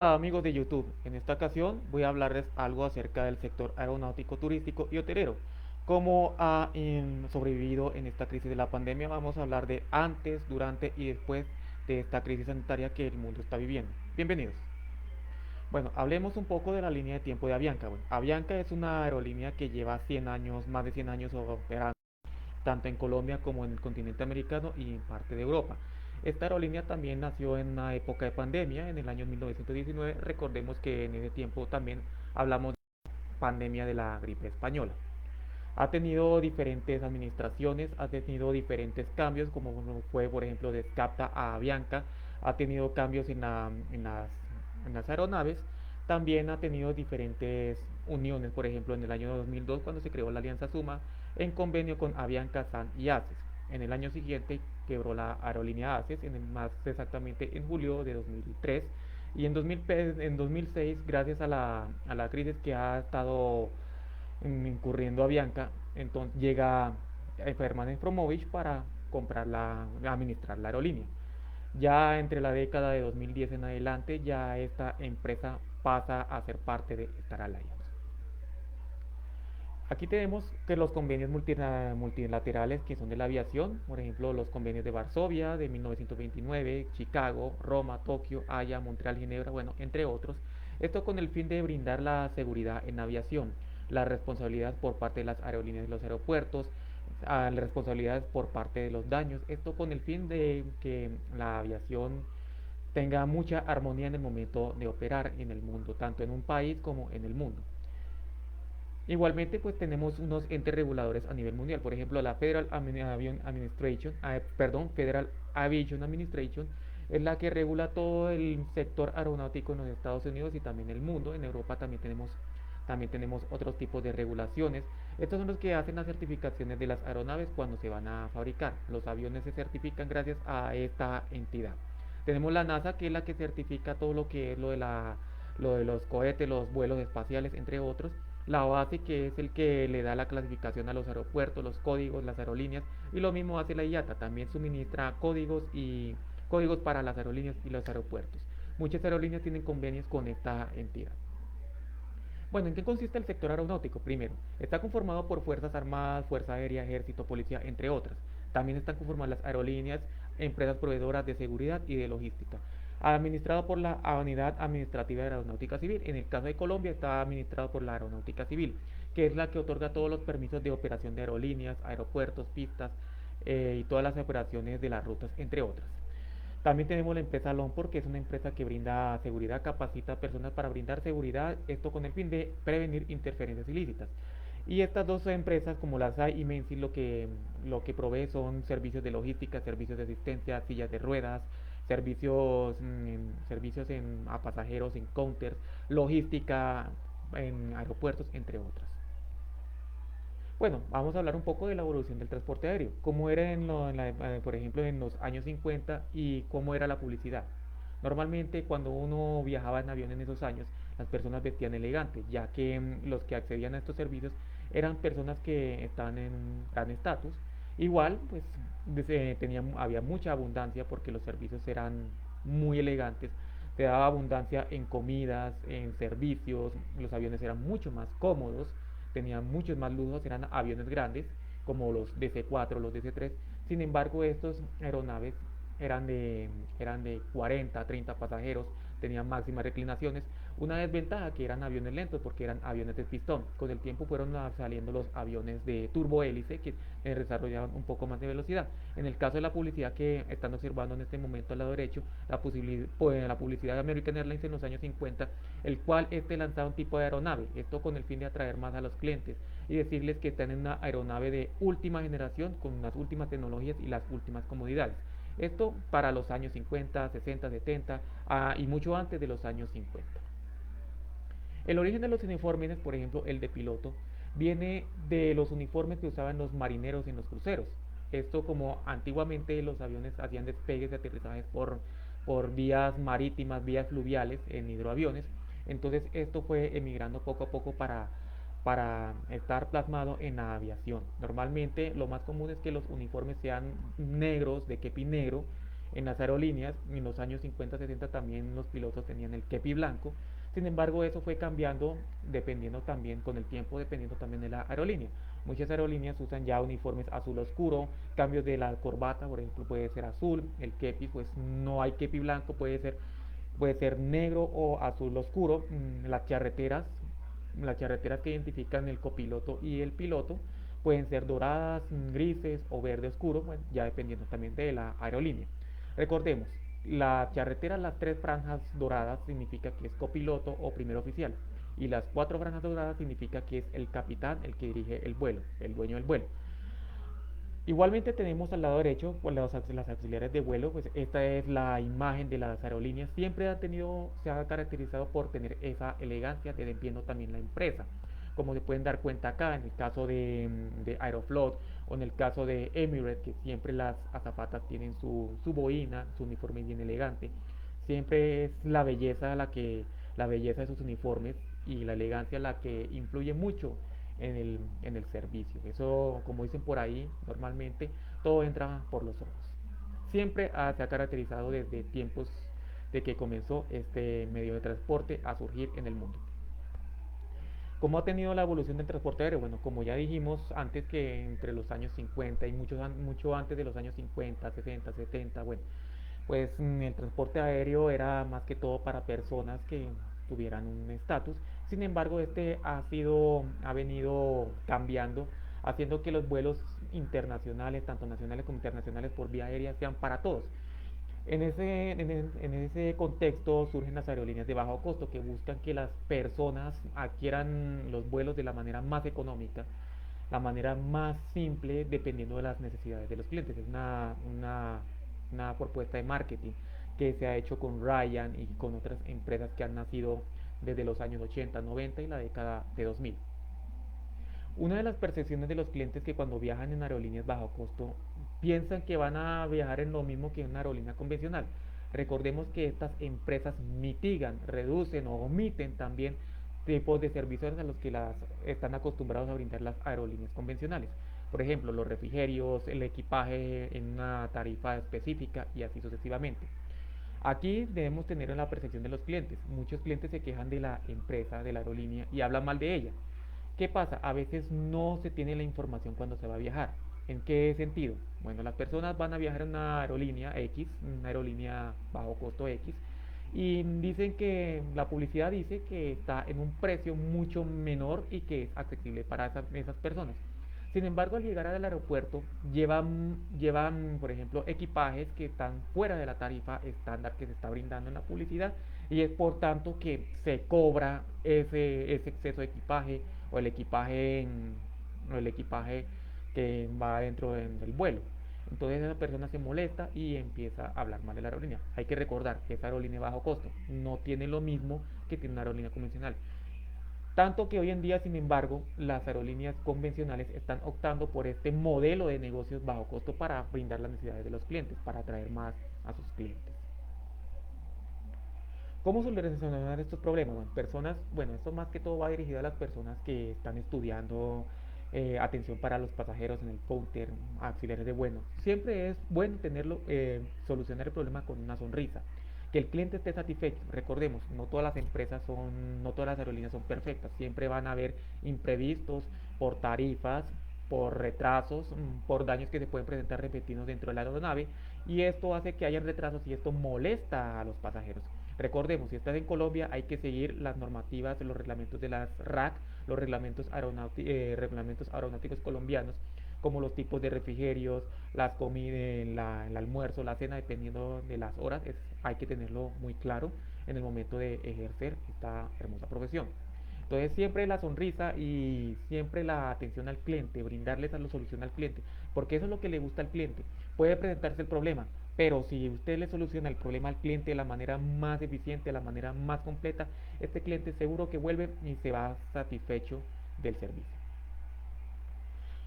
Hola amigos de YouTube, en esta ocasión voy a hablarles algo acerca del sector aeronáutico, turístico y hotelero. Cómo ha sobrevivido en esta crisis de la pandemia. Vamos a hablar de antes, durante y después de esta crisis sanitaria que el mundo está viviendo. Bienvenidos. Bueno, hablemos un poco de la línea de tiempo de Avianca. Bueno, Avianca es una aerolínea que lleva 100 años, más de 100 años operando tanto en Colombia como en el continente americano y en parte de Europa. Esta aerolínea también nació en una época de pandemia, en el año 1919. Recordemos que en ese tiempo también hablamos de pandemia de la gripe española. Ha tenido diferentes administraciones, ha tenido diferentes cambios, como fue, por ejemplo, de Scapta a Avianca, ha tenido cambios en las aeronaves, también ha tenido diferentes uniones, por ejemplo, en el año 2002, cuando se creó la Alianza Suma, en convenio con Avianca, SAN y ACES. En el año siguiente quebró la aerolínea ACES, más exactamente en julio de 2003, y en 2006, gracias a la crisis que ha estado incurriendo a Bianca, entonces llega Permanent Promovich para administrar la aerolínea. Ya entre la década de 2010 en adelante, ya esta empresa pasa a ser parte de Star Alliance. Aquí tenemos que los convenios multilaterales que son de la aviación, por ejemplo, los convenios de Varsovia de 1929, Chicago, Roma, Tokio, Haya, Montreal, Ginebra, bueno, entre otros. Esto con el fin de brindar la seguridad en aviación, la responsabilidad por parte de las aerolíneas y los aeropuertos, las responsabilidades por parte de los daños. Esto con el fin de que la aviación tenga mucha armonía en el momento de operar en el mundo, tanto en un país como en el mundo. Igualmente, pues tenemos unos entes reguladores a nivel mundial, por ejemplo, la Federal Aviation Administration es la que regula todo el sector aeronáutico en los Estados Unidos y también el mundo. En Europa también tenemos otros tipos de regulaciones. Estos son los que hacen las certificaciones de las aeronaves cuando se van a fabricar. Los aviones se certifican gracias a esta entidad. Tenemos la NASA, que es la que certifica todo lo que es lo de los cohetes, los vuelos espaciales, entre otros. La OASI, que es el que le da la clasificación a los aeropuertos, los códigos, las aerolíneas, y lo mismo hace la IATA, también suministra códigos para las aerolíneas y los aeropuertos. Muchas aerolíneas tienen convenios con esta entidad. Bueno, ¿en qué consiste el sector aeronáutico? Primero, está conformado por Fuerzas Armadas, Fuerza Aérea, Ejército, Policía, entre otras. También están conformadas las aerolíneas, empresas proveedoras de seguridad y de logística. Administrado por la Unidad Administrativa de Aeronáutica Civil. En el caso de Colombia está administrado por la Aeronáutica Civil, que es la que otorga todos los permisos de operación de aerolíneas, aeropuertos, pistas y todas las operaciones de las rutas, entre otras. También tenemos la empresa Lompor, que es una empresa que brinda seguridad, capacita a personas para brindar seguridad, esto con el fin de prevenir interferencias ilícitas. Y estas dos empresas, como la SAI y Menzi, lo que provee son servicios de logística, servicios de asistencia, sillas de ruedas, a pasajeros en counters, logística en aeropuertos, entre otras. Bueno, vamos a hablar un poco de la evolución del transporte aéreo, cómo era por ejemplo, en los años 50 y cómo era la publicidad. Normalmente cuando uno viajaba en avión en esos años, las personas vestían elegante, ya que los que accedían a estos servicios eran personas que estaban en un gran estatus. Igual, pues había mucha abundancia porque los servicios eran muy elegantes. Te daba abundancia en comidas, en servicios, los aviones eran mucho más cómodos, tenían muchos más lujos, eran aviones grandes, como los DC-4, los DC-3. Sin embargo, estos aeronaves eran de, eran de 40, 30 pasajeros, tenían máximas reclinaciones. Una desventaja que eran aviones lentos porque eran aviones de pistón. Con el tiempo fueron saliendo los aviones de turbohélice que desarrollaban un poco más de velocidad. En el caso de la publicidad que están observando en este momento al lado derecho, la publicidad de American Airlines en los años 50, el cual lanzaba un tipo de aeronave, esto con el fin de atraer más a los clientes y decirles que están en una aeronave de última generación con las últimas tecnologías y las últimas comodidades. Esto para los años 50, 60, 70 y mucho antes de los años 50. El origen de los uniformes, por ejemplo, el de piloto, viene de los uniformes que usaban los marineros en los cruceros. Esto como antiguamente los aviones hacían despegues y aterrizajes por vías marítimas, vías fluviales en hidroaviones. Entonces esto fue emigrando poco a poco para estar plasmado en la aviación. Normalmente lo más común es que los uniformes sean negros, de kepi negro, En las aerolíneas, en los años 50-60 también los pilotos tenían el kepi blanco. Sin embargo, eso fue cambiando dependiendo también con el tiempo, dependiendo también de la aerolínea. Muchas aerolíneas usan ya uniformes azul oscuro, cambios de la corbata, por ejemplo, puede ser azul, el kepi, pues no hay kepi blanco, puede ser negro o azul oscuro. Las charreteras que identifican el copiloto y el piloto pueden ser doradas, grises o verde oscuro, bueno, ya dependiendo también de la aerolínea. Recordemos, la charretera, las tres franjas doradas significa que es copiloto o primer oficial, y las cuatro franjas doradas significa que es el capitán el que dirige el vuelo, el dueño del vuelo. Igualmente tenemos al lado derecho pues, las auxiliares de vuelo, pues esta es la imagen de las aerolíneas, siempre se ha caracterizado por tener esa elegancia, dependiendo también la empresa, como se pueden dar cuenta acá en el caso de Aeroflot o en el caso de Emirates, que siempre las azafatas tienen su boina, su uniforme bien elegante, siempre es la belleza de sus uniformes y la elegancia la que influye mucho en el servicio. Eso, como dicen por ahí, normalmente todo entra por los ojos. Siempre se ha caracterizado desde tiempos de que comenzó este medio de transporte a surgir en el mundo. ¿Cómo ha tenido la evolución del transporte aéreo? Bueno, como ya dijimos antes, que entre los años 50 y mucho antes de los años 50, 60, 70, bueno, pues el transporte aéreo era más que todo para personas que tuvieran un estatus. Sin embargo, ha venido cambiando, haciendo que los vuelos internacionales, tanto nacionales como internacionales por vía aérea, sean para todos. En ese contexto surgen las aerolíneas de bajo costo que buscan que las personas adquieran los vuelos de la manera más económica, la manera más simple, dependiendo de las necesidades de los clientes. Es una propuesta de marketing que se ha hecho con Ryan y con otras empresas que han nacido desde los años 80, 90 y la década de 2000. Una de las percepciones de los clientes que cuando viajan en aerolíneas bajo costo piensan que van a viajar en lo mismo que en una aerolínea convencional. Recordemos que estas empresas mitigan, reducen o omiten también tipos de servicios a los que las están acostumbrados a brindar las aerolíneas convencionales. Por ejemplo, los refrigerios, el equipaje en una tarifa específica y así sucesivamente. Aquí debemos tener en la percepción de los clientes. Muchos clientes se quejan de la empresa, de la aerolínea y hablan mal de ella. ¿Qué pasa? A veces no se tiene la información cuando se va a viajar. ¿En qué sentido? Bueno, las personas van a viajar en una aerolínea X, una aerolínea bajo costo X, y dicen que la publicidad dice que está en un precio mucho menor y que es accesible para esas personas. Sin embargo, al llegar al aeropuerto, llevan, por ejemplo, equipajes que están fuera de la tarifa estándar que se está brindando en la publicidad, y es por tanto que se cobra ese exceso de equipaje o el equipaje que va dentro del vuelo. Entonces esa persona se molesta y empieza a hablar mal de la aerolínea. Hay que recordar que esa aerolínea de bajo costo no tiene lo mismo que tiene una aerolínea convencional. Tanto que hoy en día, sin embargo, las aerolíneas convencionales están optando por este modelo de negocios bajo costo para brindar las necesidades de los clientes, para atraer más a sus clientes. ¿Cómo solucionar estos problemas? Bueno, esto más que todo va dirigido a las personas que están estudiando atención para los pasajeros en el counter, auxiliares de vuelo. Siempre es bueno solucionar el problema con una sonrisa, que el cliente esté satisfecho. Recordemos, no todas las aerolíneas son perfectas. Siempre van a haber imprevistos por tarifas, por retrasos, por daños que se pueden presentar repentinos dentro de la aeronave, y esto hace que haya retrasos y esto molesta a los pasajeros. Recordemos, si estás en Colombia hay que seguir las normativas, los reglamentos de las RAC, los reglamentos aeronáuticos colombianos, como los tipos de refrigerios, las comidas, el almuerzo, la cena, dependiendo de las horas, hay que tenerlo muy claro en el momento de ejercer esta hermosa profesión. Entonces siempre la sonrisa y siempre la atención al cliente, brindarles la solución al cliente, porque eso es lo que le gusta al cliente. Puede presentarse el problema, pero si usted le soluciona el problema al cliente de la manera más eficiente, de la manera más completa, este cliente seguro que vuelve y se va satisfecho del servicio.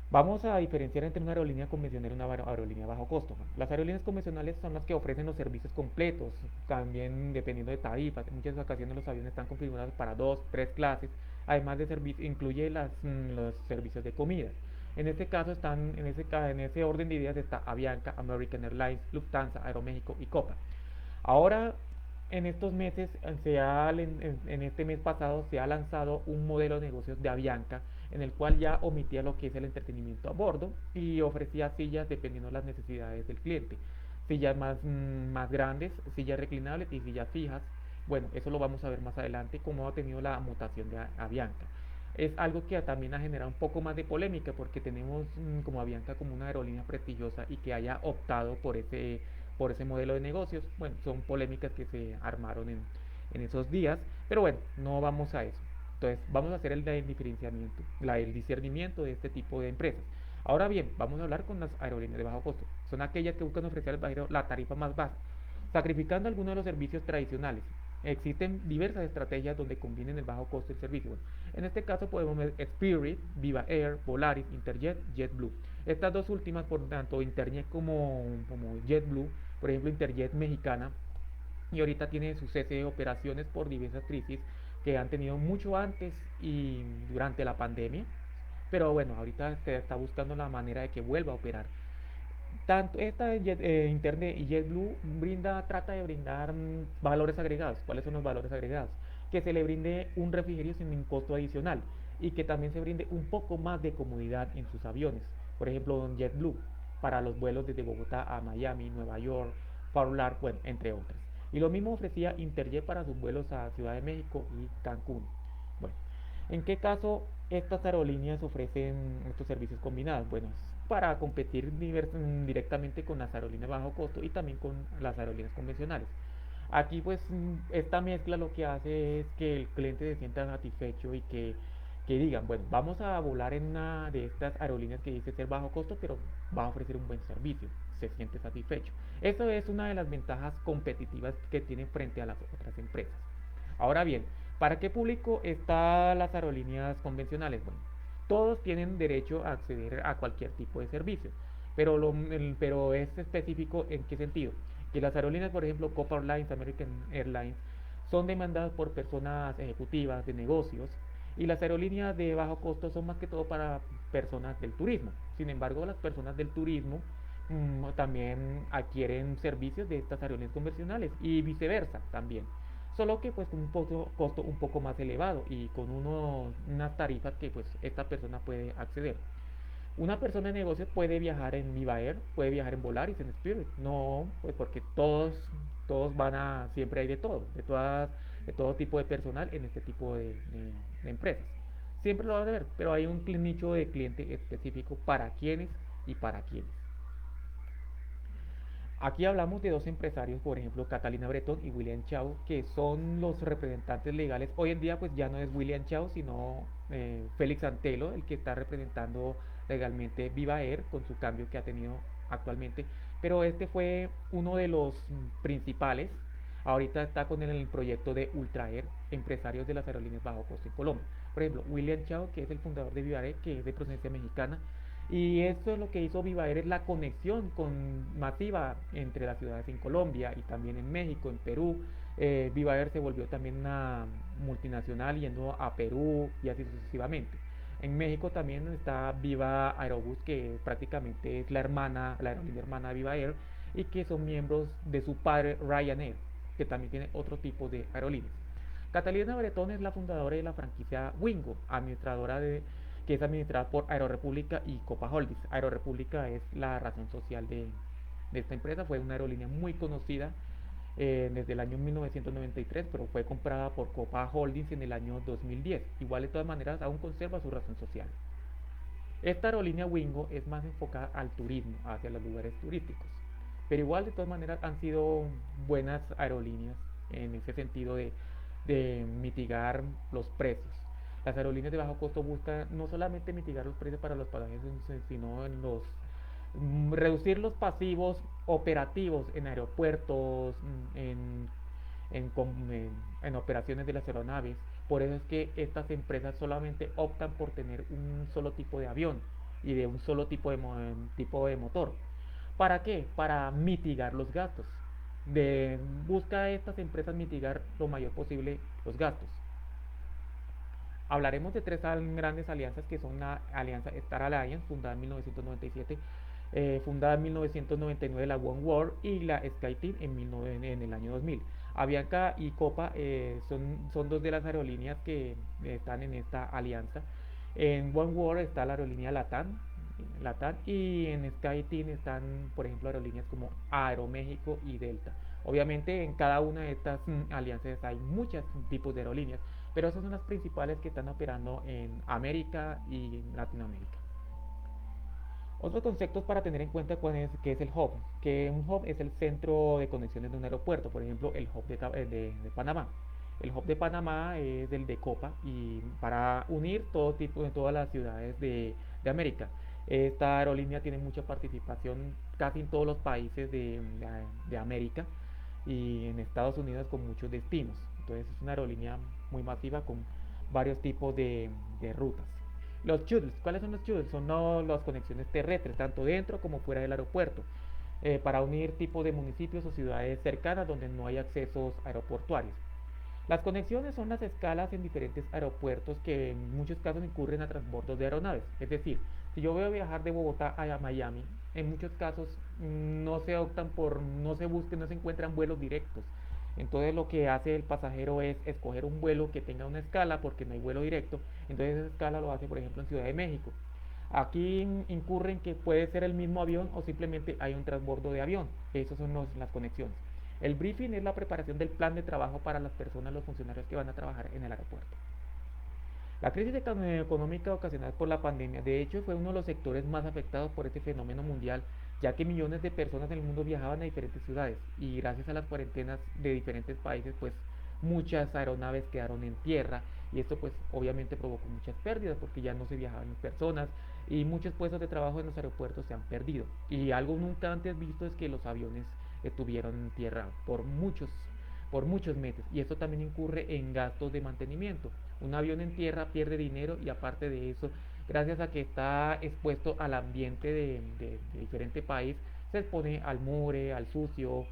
Vamos a diferenciar entre una aerolínea convencional y una aerolínea bajo costo. Las aerolíneas convencionales son las que ofrecen los servicios completos, también dependiendo de tarifas. En muchas ocasiones los aviones están configurados para dos, tres clases. Además de servicio, incluye los servicios de comida. En este caso están, en ese orden de ideas está Avianca, American Airlines, Lufthansa, Aeroméxico y Copa. Ahora, en estos meses, en este mes pasado, se ha lanzado un modelo de negocios de Avianca en el cual ya omitía lo que es el entretenimiento a bordo y ofrecía sillas dependiendo de las necesidades del cliente. Sillas más grandes, sillas reclinables y sillas fijas. Bueno, eso lo vamos a ver más adelante, cómo ha tenido la mutación de Avianca. Es algo que también ha generado un poco más de polémica porque tenemos como Avianca como una aerolínea prestigiosa y que haya optado por ese modelo de negocios. Bueno, son polémicas que se armaron en esos días, pero bueno, no vamos a eso. Entonces, vamos a hacer el diferenciamiento, el discernimiento de este tipo de empresas. Ahora bien, vamos a hablar con las aerolíneas de bajo costo. Son aquellas que buscan ofrecer al pasajero la tarifa más baja, sacrificando algunos de los servicios tradicionales. Existen diversas estrategias donde combinen el bajo costo del servicio. Bueno, en este caso podemos ver Spirit, Viva Air, Volaris, Interjet, JetBlue. Estas dos últimas, por tanto Interjet como JetBlue, por ejemplo Interjet mexicana, y ahorita tiene su cese de operaciones por diversas crisis que han tenido mucho antes y durante la pandemia, pero bueno, ahorita se está buscando la manera de que vuelva a operar. Tanto esta Internet y JetBlue trata de brindar valores agregados. ¿Cuáles son los valores agregados? Que se le brinde un refrigerio sin un costo adicional y que también se brinde un poco más de comodidad en sus aviones. Por ejemplo, JetBlue para los vuelos desde Bogotá a Miami, Nueva York, Fort Lauderdale, bueno, entre otras. Y lo mismo ofrecía Interjet para sus vuelos a Ciudad de México y Cancún. Bueno, ¿en qué caso estas aerolíneas ofrecen estos servicios combinados? Bueno, es para competir directamente con las aerolíneas de bajo costo y también con las aerolíneas convencionales. Aquí pues esta mezcla lo que hace es que el cliente se sienta satisfecho y que digan, bueno, vamos a volar en una de estas aerolíneas que dice ser bajo costo, pero va a ofrecer un buen servicio, se siente satisfecho. Eso es una de las ventajas competitivas que tienen frente a las otras empresas. Ahora bien, ¿para qué público están las aerolíneas convencionales? Bueno, todos tienen derecho a acceder a cualquier tipo de servicio, pero es específico en qué sentido. Que las aerolíneas, por ejemplo, Copa Airlines, American Airlines, son demandadas por personas ejecutivas de negocios y las aerolíneas de bajo costo son más que todo para personas del turismo. Sin embargo, las personas del turismo también adquieren servicios de estas aerolíneas convencionales y viceversa también, solo que pues con un costo un poco más elevado y con unas tarifas que pues esta persona puede acceder. Una persona de negocio puede viajar en Viva Air, puede viajar en Volaris, en Spirit, no, pues porque todos van a, siempre hay de todo tipo de personal en este tipo de empresas. Siempre lo va a ver, pero hay un nicho de cliente específico para quienes y para quienes. Aquí hablamos de dos empresarios, por ejemplo, Catalina Bretón y William Chao, que son los representantes legales. Hoy en día pues ya no es William Chao, sino Félix Antelo, el que está representando legalmente Viva Air con su cambio que ha tenido actualmente. Pero este fue uno de los principales. Ahorita está con el proyecto de Ultra Air, empresarios de las aerolíneas bajo costo en Colombia. Por ejemplo, William Chao, que es el fundador de Viva Air, que es de procedencia mexicana, y esto es lo que hizo Viva Air, es la conexión masiva entre las ciudades en Colombia y también en México, en Perú. Viva Air se volvió también una multinacional yendo a Perú y así sucesivamente. En México también está Viva Aerobús, que prácticamente es la aerolínea hermana de Viva Air, y que son miembros de su padre Ryanair, que también tiene otro tipo de aerolíneas. Catalina Bretón es la fundadora de la franquicia Wingo, que es administrada por Aerorepública y Copa Holdings. Aerorepública es la razón social de esta empresa, fue una aerolínea muy conocida desde el año 1993, pero fue comprada por Copa Holdings en el año 2010. Igual de todas maneras aún conserva su razón social. Esta aerolínea Wingo es más enfocada al turismo, hacia los lugares turísticos. Pero igual de todas maneras han sido buenas aerolíneas en ese sentido de mitigar los precios. Las aerolíneas de bajo costo buscan no solamente mitigar los precios para los pasajeros, sino en reducir los pasivos operativos en aeropuertos, en operaciones de las aeronaves. Por eso es que estas empresas solamente optan por tener un solo tipo de avión y de un solo tipo de motor. ¿Para qué? Para mitigar los gastos. Busca estas empresas mitigar lo mayor posible los gastos. Hablaremos de tres grandes alianzas que son la alianza Star Alliance, fundada en 1997, fundada en 1999 la One World y la SkyTeam en el año 2000. Avianca y Copa son dos de las aerolíneas que están en esta alianza. En One World está la aerolínea LATAM y en SkyTeam están, por ejemplo, aerolíneas como Aeroméxico y Delta. Obviamente en cada una de estas alianzas hay muchos tipos de aerolíneas, pero esas son las principales que están operando en América y en Latinoamérica. Otros conceptos para tener en cuenta qué es el hub. Que un hub es el centro de conexiones de un aeropuerto, por ejemplo el hub de Panamá. El hub de Panamá es el de Copa y para unir todas las ciudades de América. Esta aerolínea tiene mucha participación casi en todos los países de América y en Estados Unidos con muchos destinos. Entonces es una aerolínea muy masiva con varios tipos de rutas. Los shuttles, ¿cuáles son los shuttles? Son las conexiones terrestres, tanto dentro como fuera del aeropuerto, para unir tipos de municipios o ciudades cercanas donde no hay accesos aeroportuarios. Las conexiones son las escalas en diferentes aeropuertos que en muchos casos incurren a transbordos de aeronaves. Es decir, si yo voy a viajar de Bogotá a Miami, en muchos casos no se optan por, no se buscan, no se encuentran vuelos directos. Entonces lo que hace el pasajero es escoger un vuelo que tenga una escala porque no hay vuelo directo. Entonces esa escala lo hace, por ejemplo, en Ciudad de México. Aquí incurren que puede ser el mismo avión o simplemente hay un transbordo de avión. Esas son las conexiones. El briefing es la preparación del plan de trabajo para las personas, los funcionarios que van a trabajar en el aeropuerto. La crisis económica ocasionada por la pandemia, de hecho, fue uno de los sectores más afectados por este fenómeno mundial, ya que millones de personas en el mundo viajaban a diferentes ciudades y gracias a las cuarentenas de diferentes países, pues muchas aeronaves quedaron en tierra y esto pues obviamente provocó muchas pérdidas porque ya no se viajaban personas y muchos puestos de trabajo en los aeropuertos se han perdido. Y algo nunca antes visto es que los aviones estuvieron en tierra por muchos meses y esto también incurre en gastos de mantenimiento. Un avión en tierra pierde dinero y aparte de eso, gracias a que está expuesto al ambiente de diferente país, se expone al mugre, al sucio,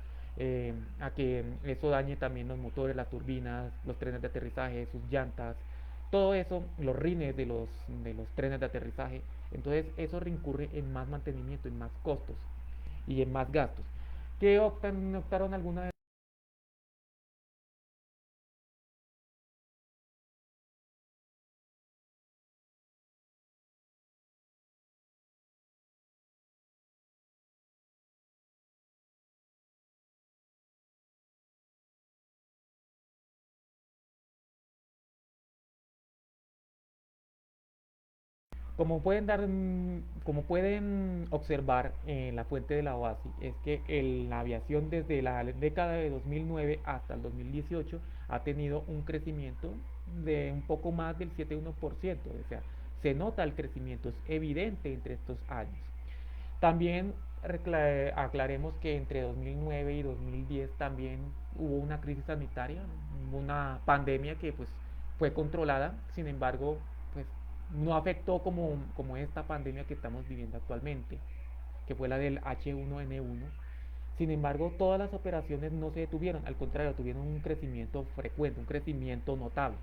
a que eso dañe también los motores, las turbinas, los trenes de aterrizaje, sus llantas, todo eso, los rines de los trenes de aterrizaje. Entonces eso reincurre en más mantenimiento, en más costos y en más gastos. ¿Qué optaron algunas? Como pueden observar en la fuente de la OASI, es que la aviación desde la década de 2009 hasta el 2018 ha tenido un crecimiento de un poco más del 7,1%. O sea, se nota el crecimiento, es evidente entre estos años. También aclaremos que entre 2009 y 2010 también hubo una crisis sanitaria, una pandemia que pues fue controlada, sin embargo, pues no afectó como esta pandemia que estamos viviendo actualmente, que fue la del H1N1. Sin embargo, todas las operaciones no se detuvieron, al contrario, tuvieron un crecimiento frecuente, un crecimiento notable.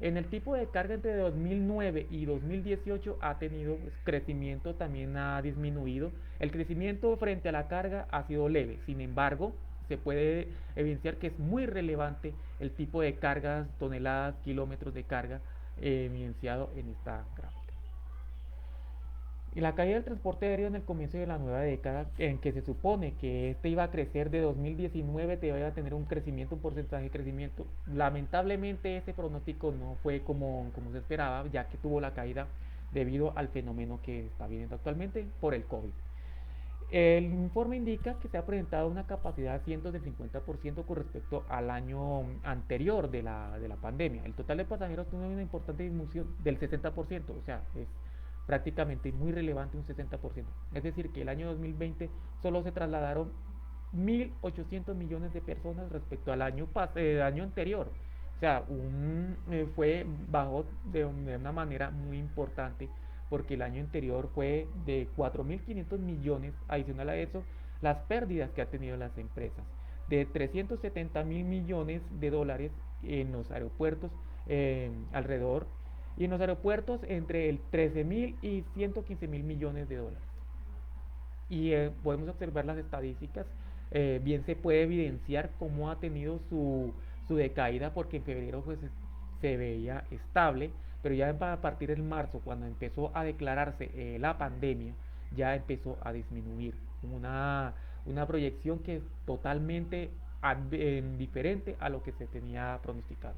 En el tipo de carga entre 2009 y 2018 ha tenido pues, crecimiento, también ha disminuido. El crecimiento frente a la carga ha sido leve, sin embargo, se puede evidenciar que es muy relevante el tipo de cargas, toneladas, kilómetros de carga evidenciado en esta gráfica. Y la caída del transporte aéreo en el comienzo de la nueva década, en que se supone que este iba a crecer de 2019, te iba a tener un crecimiento, un porcentaje de crecimiento. Lamentablemente ese pronóstico no fue como se esperaba, ya que tuvo la caída debido al fenómeno que está viviendo actualmente por el COVID. El informe indica que se ha presentado una capacidad de asientos del 50% con respecto al año anterior de la pandemia. El total de pasajeros tuvo una importante disminución del 60%, o sea, es prácticamente muy relevante un 60%. Es decir, que el año 2020 solo se trasladaron 1.800 millones de personas respecto al año anterior. O sea, fue bajo de una manera muy importante porque el año anterior fue de 4.500 millones, adicional a eso, las pérdidas que han tenido las empresas, de 370 mil millones de dólares en los aeropuertos alrededor, y en los aeropuertos entre el 13.000 y 115.000 millones de dólares. Y podemos observar las estadísticas, bien se puede evidenciar cómo ha tenido su decaída, porque en febrero pues se veía estable, pero ya a partir del marzo, cuando empezó a declararse la pandemia, ya empezó a disminuir. Una proyección que es totalmente diferente a lo que se tenía pronosticado.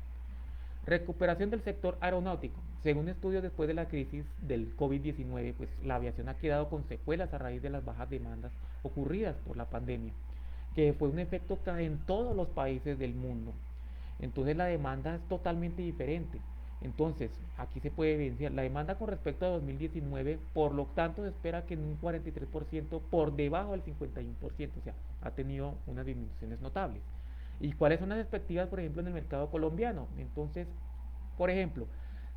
Recuperación del sector aeronáutico. Según estudios después de la crisis del COVID-19, pues la aviación ha quedado con secuelas a raíz de las bajas demandas ocurridas por la pandemia, que fue un efecto en todos los países del mundo. Entonces la demanda es totalmente diferente. Entonces, aquí se puede evidenciar la demanda con respecto a 2019, por lo tanto se espera que en un 43% por debajo del 51%, o sea, ha tenido unas disminuciones notables. ¿Y cuáles son las expectativas, por ejemplo, en el mercado colombiano? Entonces, por ejemplo,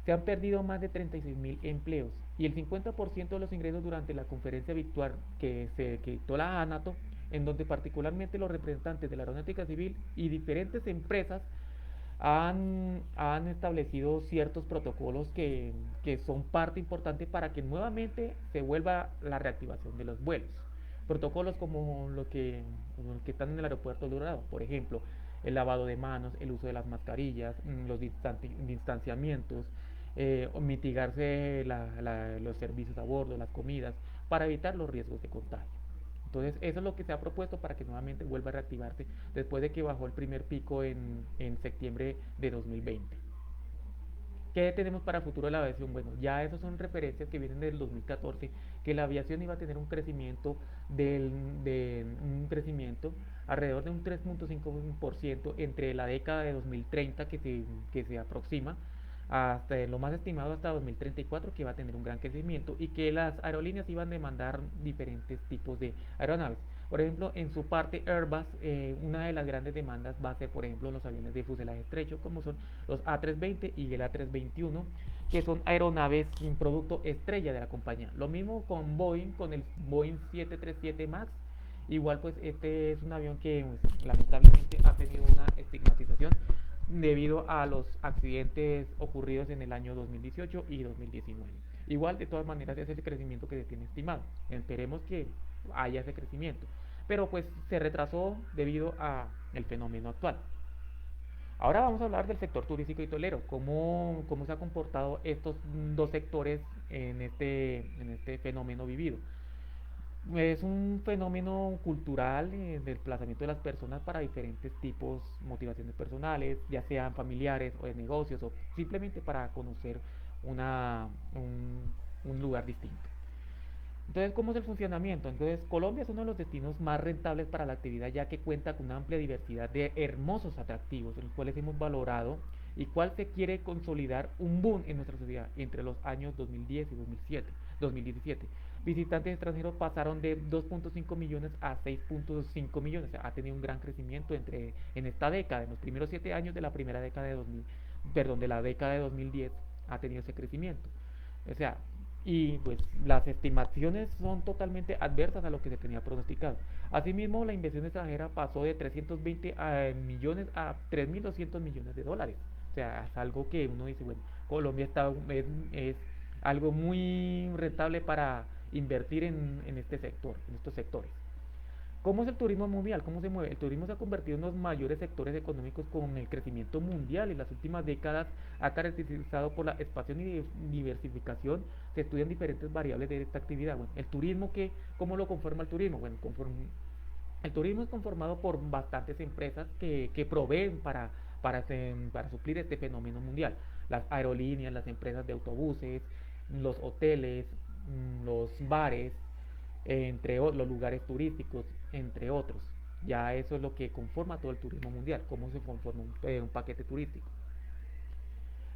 se han perdido más de 36.000 empleos y el 50% de los ingresos durante la conferencia virtual que dictó la ANATO, en donde particularmente los representantes de la aeronáutica civil y diferentes empresas han establecido ciertos protocolos que son parte importante para que nuevamente se vuelva la reactivación de los vuelos. Protocolos como los que están en el aeropuerto de Dorado, por ejemplo, el lavado de manos, el uso de las mascarillas, los distanciamientos, mitigarse los servicios a bordo, las comidas, para evitar los riesgos de contagio. Entonces, eso es lo que se ha propuesto para que nuevamente vuelva a reactivarse después de que bajó el primer pico en septiembre de 2020. ¿Qué tenemos para el futuro de la aviación? Bueno, ya esas son referencias que vienen del 2014, que la aviación iba a tener un crecimiento alrededor de un 3.5% entre la década de 2030 que se aproxima, hasta lo más estimado hasta 2034, que va a tener un gran crecimiento y que las aerolíneas iban a demandar diferentes tipos de aeronaves. Por ejemplo, en su parte Airbus, una de las grandes demandas va a ser, por ejemplo, los aviones de fuselaje estrecho, como son los A320 y el A321, que son aeronaves un producto estrella de la compañía. Lo mismo con Boeing, con el Boeing 737 MAX. Igual pues este es un avión que pues, lamentablemente ha tenido una estigmatización debido a los accidentes ocurridos en el año 2018 y 2019. Igual, de todas maneras, es el crecimiento que se tiene estimado. Esperemos que haya ese crecimiento. Pero pues se retrasó debido a el fenómeno actual. Ahora vamos a hablar del sector turístico y hotelero, cómo se han comportado estos dos sectores en este fenómeno vivido. Es un fenómeno cultural del desplazamiento de las personas para diferentes tipos, motivaciones personales, ya sean familiares o de negocios o simplemente para conocer una, un lugar distinto. Entonces, ¿cómo es el funcionamiento? Entonces, Colombia es uno de los destinos más rentables para la actividad, ya que cuenta con una amplia diversidad de hermosos atractivos, en los cuales hemos valorado y cual se quiere consolidar un boom en nuestra sociedad entre los años 2010 y 2017. Visitantes extranjeros pasaron de 2.5 millones a 6.5 millones, o sea, ha tenido un gran crecimiento en esta década, en los primeros 7 años de la primera década de 2000, perdón, de la década de 2010 ha tenido ese crecimiento. O sea, y pues las estimaciones son totalmente adversas a lo que se tenía pronosticado. Asimismo, la inversión extranjera pasó de 320 millones a 3.200 millones de dólares. O sea, es algo que uno dice, bueno, Colombia es algo muy rentable para invertir en este sector, en estos sectores. ¿Cómo es el turismo mundial? ¿Cómo se mueve? El turismo se ha convertido en uno de los mayores sectores económicos con el crecimiento mundial. En las últimas décadas ha caracterizado por la expansión y diversificación. Se estudian diferentes variables de esta actividad. Bueno, el turismo, ¿cómo lo conforma el turismo? Bueno, el turismo es conformado por bastantes empresas que proveen para suplir este fenómeno mundial. Las aerolíneas, las empresas de autobuses, los hoteles, los bares, entre los lugares turísticos, entre otros. Ya eso es lo que conforma todo el turismo mundial, cómo se conforma un paquete turístico.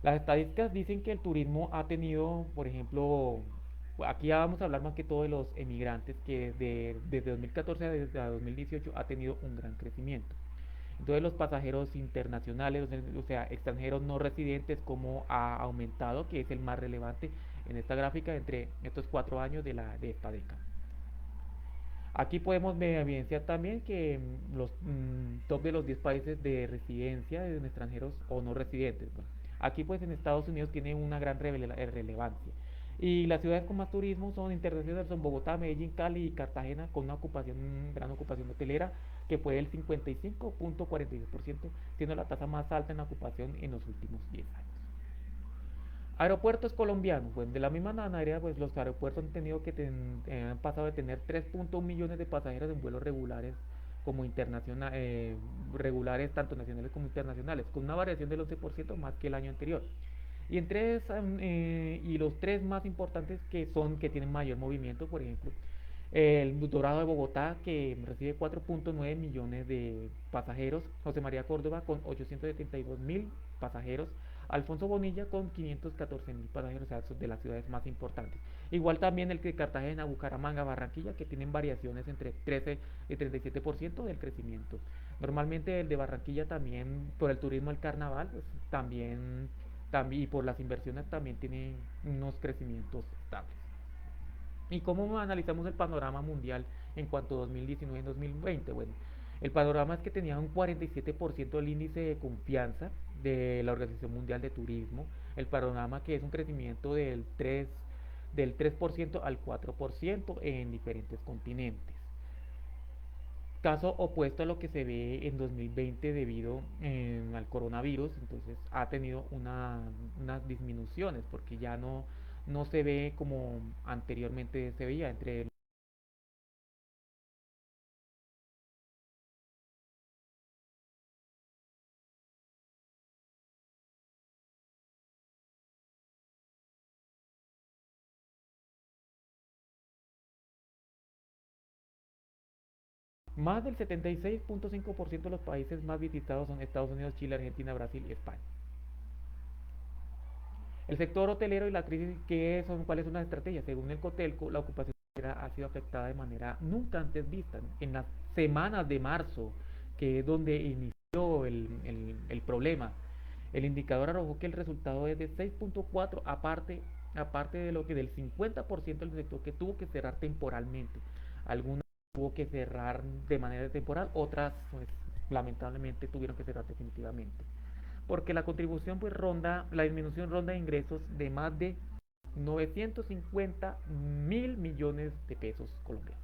Las estadísticas dicen que el turismo ha tenido, por ejemplo, aquí ya vamos a hablar más que todo de los emigrantes, que desde 2014 a 2018 ha tenido un gran crecimiento. Entonces los pasajeros internacionales, o sea, extranjeros no residentes, como ha aumentado, que es el más relevante en esta gráfica entre estos 4 años de esta década. Aquí podemos evidenciar también que los top de los 10 países de residencia de extranjeros o no residentes. Bueno, Aquí pues en Estados Unidos tiene una gran relevancia. Y las ciudades con más turismo son internacionales, son Bogotá, Medellín, Cali y Cartagena, con una ocupación, gran ocupación hotelera que fue del 55.46%, siendo la tasa más alta en la ocupación en los últimos 10 años. Aeropuertos colombianos, pues de la misma manera, pues los aeropuertos han tenido que han pasado de tener 3.1 millones de pasajeros en vuelos regulares como regulares tanto nacionales como internacionales, con una variación del 11% más que el año anterior. Y los tres más importantes que tienen mayor movimiento, por ejemplo, el Dorado de Bogotá, que recibe 4.9 millones de pasajeros, José María Córdoba con 872 mil pasajeros, Alfonso Bonilla con 514 mil pasajeros, o sea, son de las ciudades más importantes. Igual también el de Cartagena, Bucaramanga, Barranquilla, que tienen variaciones entre 13 y 37% del crecimiento. Normalmente el de Barranquilla también, por el turismo al carnaval, pues, también y por las inversiones también tiene unos crecimientos estables. ¿Y cómo analizamos el panorama mundial en cuanto a 2019 y 2020? Bueno, el panorama es que tenía un 47% del índice de confianza de la Organización Mundial de Turismo. El panorama que es un crecimiento del 3% al 4% en diferentes continentes. Caso opuesto a lo que se ve en 2020 debido al coronavirus, entonces ha tenido unas disminuciones porque ya no se ve como anteriormente se veía entre más del 76.5% de los países más visitados son Estados Unidos, Chile, Argentina, Brasil y España. El sector hotelero y la crisis, ¿cuáles son las estrategias? Según el Cotelco, la ocupación hotelera ha sido afectada de manera nunca antes vista. En las semanas de marzo, que es donde inició el problema, el indicador arrojó que el resultado es de 6.4, aparte de lo que del 50% del sector que tuvo que cerrar temporalmente. Algunas tuvo que cerrar de manera temporal, otras pues lamentablemente tuvieron que cerrar definitivamente porque la disminución ronda ingresos de más de 950.000 millones de pesos colombianos.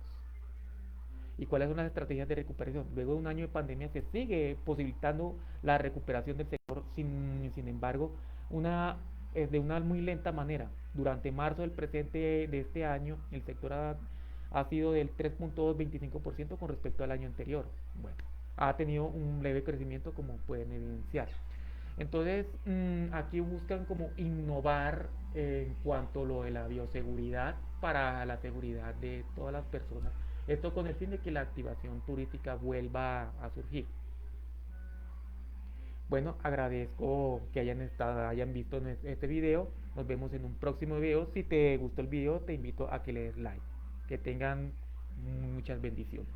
¿Y cuáles son las estrategias de recuperación? Luego de un año de pandemia se sigue posibilitando la recuperación del sector, sin embargo, de una muy lenta manera. Durante marzo del presente de este año, el sector ha sido del 3.25% con respecto al año anterior. Bueno, ha tenido un leve crecimiento como pueden evidenciar. Entonces, aquí buscan como innovar en cuanto a lo de la bioseguridad para la seguridad de todas las personas. Esto con el fin de que la activación turística vuelva a surgir. Bueno, agradezco que hayan visto este video. Nos vemos en un próximo video. Si te gustó el video, te invito a que le des like. Que tengan muchas bendiciones.